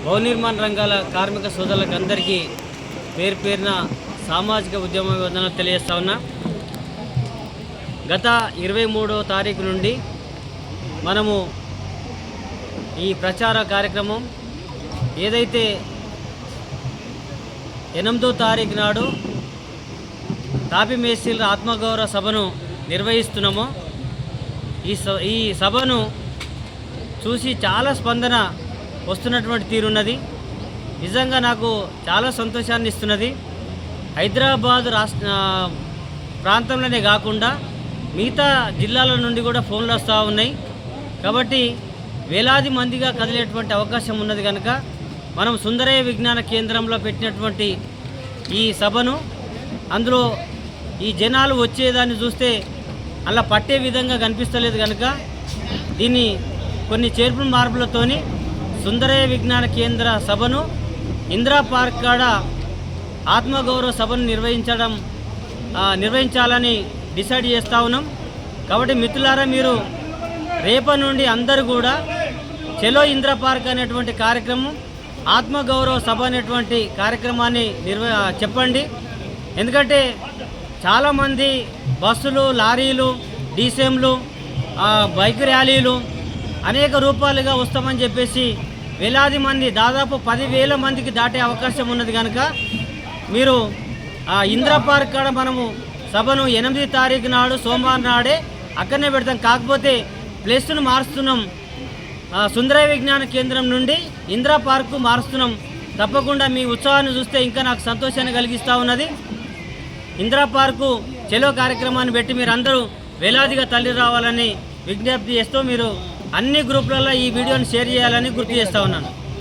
భవన నిర్మాణ రంగాల కార్మిక సోదరులకు అందరికీ పేరు పేరున సామాజిక ఉద్యమ వందనాలు తెలియజేస్తా ఉన్నా. గత 23వ తారీఖు నుండి మనము ఈ ప్రచార కార్యక్రమం ఏదైతే 8వ తారీఖు నాడు తాపీ మేస్త్రీల ఆత్మగౌరవ సభను నిర్వహిస్తున్నామో ఈ సభను చూసి చాలా స్పందన వస్తున్నటువంటి తీరున్నది. నిజంగా నాకు చాలా సంతోషాన్ని ఇస్తున్నది. హైదరాబాద్ ప్రాంతంలోనే కాకుండా మిగతా జిల్లాల నుండి కూడా ఫోన్లు వస్తూ ఉన్నాయి. కాబట్టి వేలాది మందిగా కదిలేటువంటి అవకాశం ఉన్నది కనుక మనం సుందరయ్య విజ్ఞాన కేంద్రంలో పెట్టినటువంటి ఈ సభను అందులో ఈ జనాలు వచ్చేదాన్ని చూస్తే అలా పట్టే విధంగా కనిపిస్తలేదు కనుక దీన్ని కొన్ని చేర్పు మార్పులతోని సుందరయ్య విజ్ఞాన కేంద్ర సభను ఇందిరా పార్క్ కాడ ఆత్మగౌరవ సభను నిర్వహించాలని డిసైడ్ చేస్తూ ఉన్నాం. కాబట్టి మిత్రులారా, మీరు రేపటి నుండి అందరూ కూడా చలో ఇందిరా పార్క్ అనేటువంటి కార్యక్రమం, ఆత్మగౌరవ సభ అనేటువంటి కార్యక్రమాన్ని చెప్పండి. ఎందుకంటే చాలామంది బస్సులు, లారీలు, డీసీఎంలు, బైక్ ర్యాలీలు అనేక రూపాలుగా వస్తామని చెప్పేసి వేలాది మంది, దాదాపు 10,000 మందికి దాటే అవకాశం ఉన్నది కనుక మీరు ఇందిరా పార్క్ కాడ మనము సభను 8వ తారీఖు నాడు సోమవారం నాడే అక్కడనే పెడతాం. కాకపోతే ప్లేస్ను మారుస్తున్నాం, సుందరయ్య విజ్ఞాన కేంద్రం నుండి ఇందిరా పార్కు మారుస్తున్నాం. తప్పకుండా మీ ఉత్సాహాన్ని చూస్తే ఇంకా నాకు సంతోషాన్ని కలిగిస్తూ ఉన్నది. ఇందిరా పార్కు చెలో కార్యక్రమాన్ని పెట్టి మీరందరూ వేలాదిగా తల్లి రావాలని విజ్ఞప్తి చేస్తూ మీరు అన్ని గ్రూపులలో ఈ వీడియోని షేర్ చేయాలని గుర్తు చేస్తూ ఉన్నాను.